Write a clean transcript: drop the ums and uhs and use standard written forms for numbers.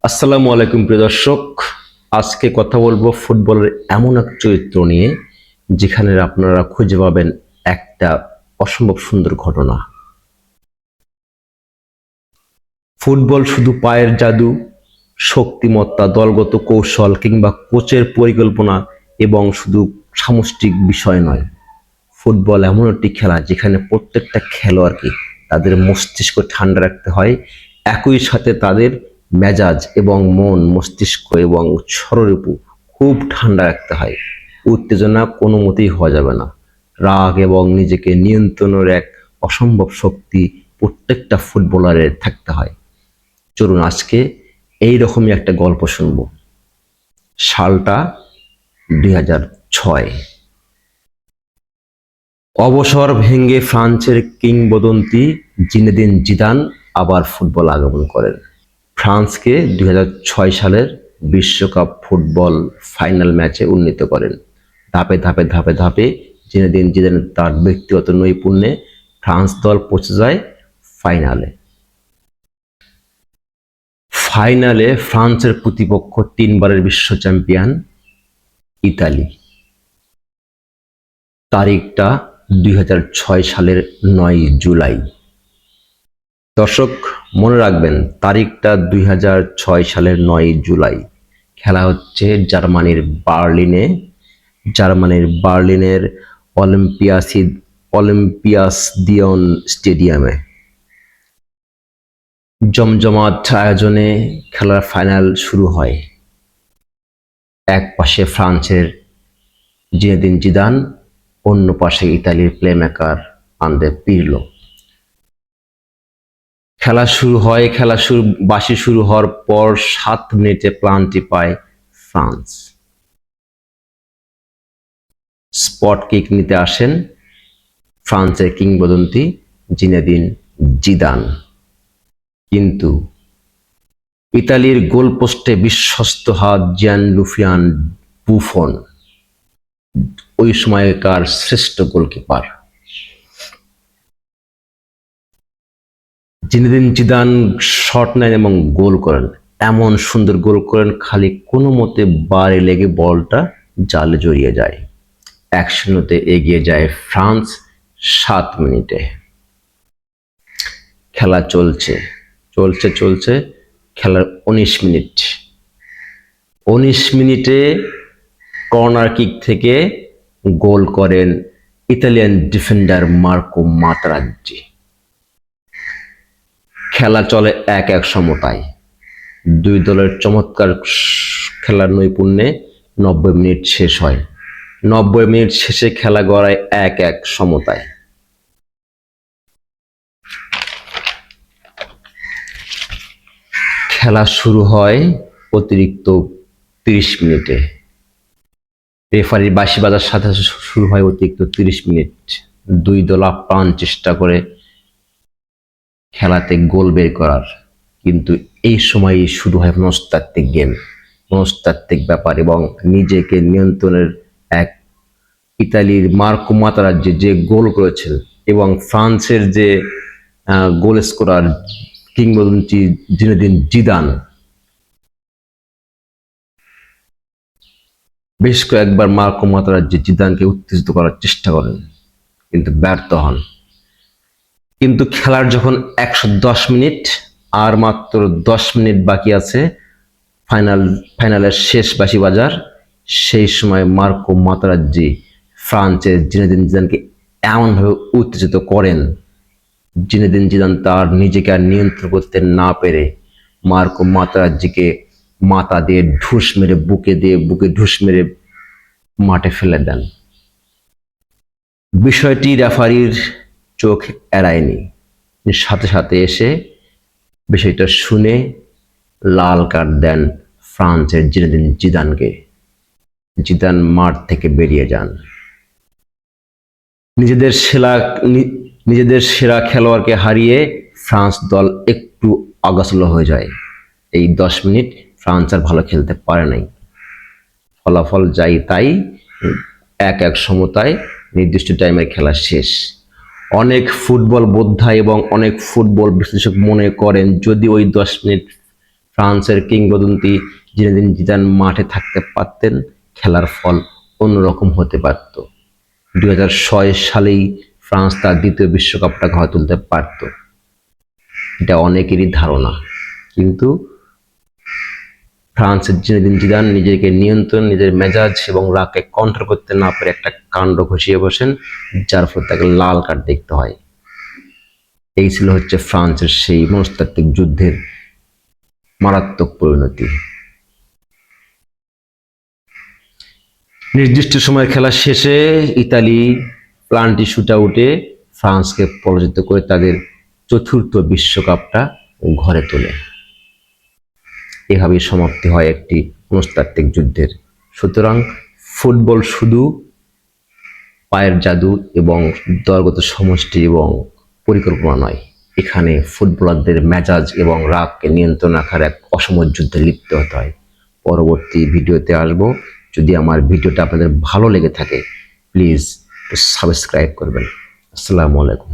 আসসালামু আলাইকুম প্রিয় দর্শক। আজকে কথা বলবো ফুটবলের এমন এক চরিত্র নিয়ে যেখানে আপনারা খুঁজে পাবেন একটা অসম্ভব সুন্দর ঘটনা। ফুটবল শুধু পায়ের জাদু, শক্তিমত্তা, দলগত কৌশল কিংবা কোচের পরিকল্পনা এবং শুধু সামষ্টিক বিষয় নয়। ফুটবল এমন একটি খেলা যেখানে প্রত্যেকটা খেলোয়াড়কে তাদের মস্তিষ্ক ঠান্ডা রাখতে হয়, একই সাথে তাদের মেজাজ এবং মন, মস্তিষ্ক এবং ষড়রিপু খুব ঠান্ডা রাখতে হয়। উত্তেজনা কোনো মতেই হওয়া যাবে না। রাগ এবং নিজেকে নিয়ন্ত্রণের এক অসম্ভব শক্তি প্রত্যেকটা ফুটবলারের থাকতে হয়। চলুন আজকে এইরকমই একটা গল্প শুনব। সালটা 2006। অবসর ভেঙে ফ্রান্সের কিংবদন্তি জিনেদিন জিদান আবার ফুটবল আগমন করেন। ফ্রান্সকে 2006 সালের বিশ্বকাপ ফুটবল ফাইনাল ম্যাচে উন্নীত করেন। ধাপে ধাপে ধাপে ধাপে জিনেদিন জিদান তার ব্যক্তিগত নৈপুণ্যে ফ্রান্স দল পৌঁছে যায় ফাইনালে। ফাইনালে ফ্রান্সের প্রতিপক্ষ তিনবারের বিশ্ব চ্যাম্পিয়ন ইতালি। তারিখটা 2006 সালের 9 জুলাই। দর্শক মনে রাখবেন, তারিখটা 2006 সালের 9 জুলাই। খেলা হচ্ছে জার্মানির বার্লিনের অলিম্পিয়াসদিয়ন স্টেডিয়ামে। জমজমাট আয়োজনে খেলার ফাইনাল শুরু হয়। এক পাশে ফ্রান্সের জিনেদিন জিদান, অন্য পাশে ইতালির প্লেমেকার আন্দ্রে পিরলো। বাঁশি শুরু হওয়ার পর 7 মিনিটে প্লান্টি পায় ফ্রান্স। স্পট কিক নিতে আসেন ফ্রান্সের কিংবদন্তি জিনেদিন জিদান, কিন্তু ইতালির গোলপোস্টে বিশ্বস্ত হাত জিয়ানলুফিয়ান বুফন, ওই সময়কার শ্রেষ্ঠ গোলকিপার। জিনেদিন জিদান শট নেন এবং গোল করেন। এমন সুন্দর গোল করেন, খালি কোনো মতে বারে লেগে বলটা জালে জড়িয়ে যায়। 1-0 এগিয়ে যায় ফ্রান্স 7 মিনিটে। খেলা চলছে চলছে চলছে খেলার 19 মিনিট। 19 মিনিটে কর্নার কিক থেকে গোল করেন ইতালিয়ান ডিফেন্ডার মার্কো মাতেরাজ্জি। খেলা চলে 1-1 সমতায়। দুই দলের চমৎকার খেলার নৈপুণ্যে 90 মিনিট শেষ হয়। 90 মিনিট শেষে খেলা গড়ায় 1-1 সমতায়। খেলা শুরু হয় অতিরিক্ত 30 মিনিটে। রেফারির বাঁশি বাজার সাথে শুরু হয় অতিরিক্ত 30 মিনিট। দুই দল আপ্রাণ চেষ্টা করে খেলাতে গোল বের করার, কিন্তু এই সময়ই শুরু হয় মনস্তাত্ত্বিক গেম, মনস্তাত্ত্বিক ব্যাপার এবং নিজেকে নিয়ন্ত্রণের এক। ইতালির মার্কো মাতেরাজ্জি যে গোল করেছেন এবং ফ্রান্সের যে গোল স্কোরার কিংবদন্তি জিনেদিন জিদান বেশ কয়েকবার মার্কো মাতেরাজ্জি জিদানকে উত্তেজিত করার চেষ্টা করেন, কিন্তু ব্যর্থ হন। কিন্তু খেলার যখন 110 মিনিট, আর মাত্র 10 মিনিট বাকি আছে ফাইনালের শেষ বাঁশি বাজার, সেই সময় মার্কো মাতেরাজ্জি ফ্রান্সের জিনেদিন জিদানকে এমনভাবে উত্তেজিত করেন, জিনেদিন জিদান তার নিজেকে আর নিয়ন্ত্রণ করতে না পেরে মার্কো মাতেরাজ্জিকে মাথা দিয়ে ঢুস মেরে বুকে ঢুস মেরে মাঠে ফেলে দেন। বিষয়টি রেফারির চোখ এড়ায়নি। সাথে সাথে এসে বিষয়টা শুনে লাল কার্ড দেন ফ্রান্সের জিনেদিন জিদানকে। জিদান মাঠ থেকে বেরিয়ে যান। নিজেদের সেরা খেলোয়াড়কে হারিয়ে ফ্রান্স দল একটু অগোছালো হয়ে যায়। এই 10 মিনিট ফ্রান্স আর ভালো খেলতে পারে নাই। ফলাফল যাই তাই, 1-1 সমতায় নির্দিষ্ট টাইমের খেলা শেষ। অনেক ফুটবল বোদ্ধা এবং অনেক ফুটবল বিশ্লেষক মনে করেন, যদি ওই 10 মিনিট ফ্রান্সের কিংবদন্তি জিনেদিন জিদান মাঠে থাকতে পারতেন, খেলার ফল অন্যরকম হতে পারত। 2006 সালেই ফ্রান্স তার দ্বিতীয় বিশ্বকাপটা ঘরে তুলতে পারত, এটা অনেকেরই ধারণা। কিন্তু ফ্রান্সের জিনেদিন জিদান নিজেকে নিয়ন্ত্রণ, নিজের মেজাজ এবং রাগকে কন্ট্রোল করতে না পেরে একটা কাণ্ড ঘটিয়ে বসেন, যার ফলে তাকে লাল কার্ড দেখতে হয়। এই ছিল ফ্রান্সের সেই মনস্তাত্ত্বিক যুদ্ধের মারাত্মক পরিণতি। নির্দিষ্ট সময়ের খেলা শেষে ইতালি প্লান্টি শুটআউটে ফ্রান্সকে পরাজিত করে তাদের চতুর্থ বিশ্বকাপটা ঘরে তোলে। এভাবেই সমাপ্তি হয় একটি মনস্তাত্ত্বিক যুদ্ধের। সুতরাং ফুটবল শুধু পায়ের জাদু এবং দলগত সমষ্টি এবং পরিকল্পনা নয়, এখানে ফুটবলারদের মেজাজ এবং রাগকে নিয়ন্ত্রণ রাখার এক অসম যুদ্ধে লিপ্ত হতে হয়। পরবর্তী ভিডিওতে আসবো। যদি আমার ভিডিওটা আপনাদের ভালো লেগে থাকে প্লিজ সাবস্ক্রাইব করবেন। আসসালামু আলাইকুম।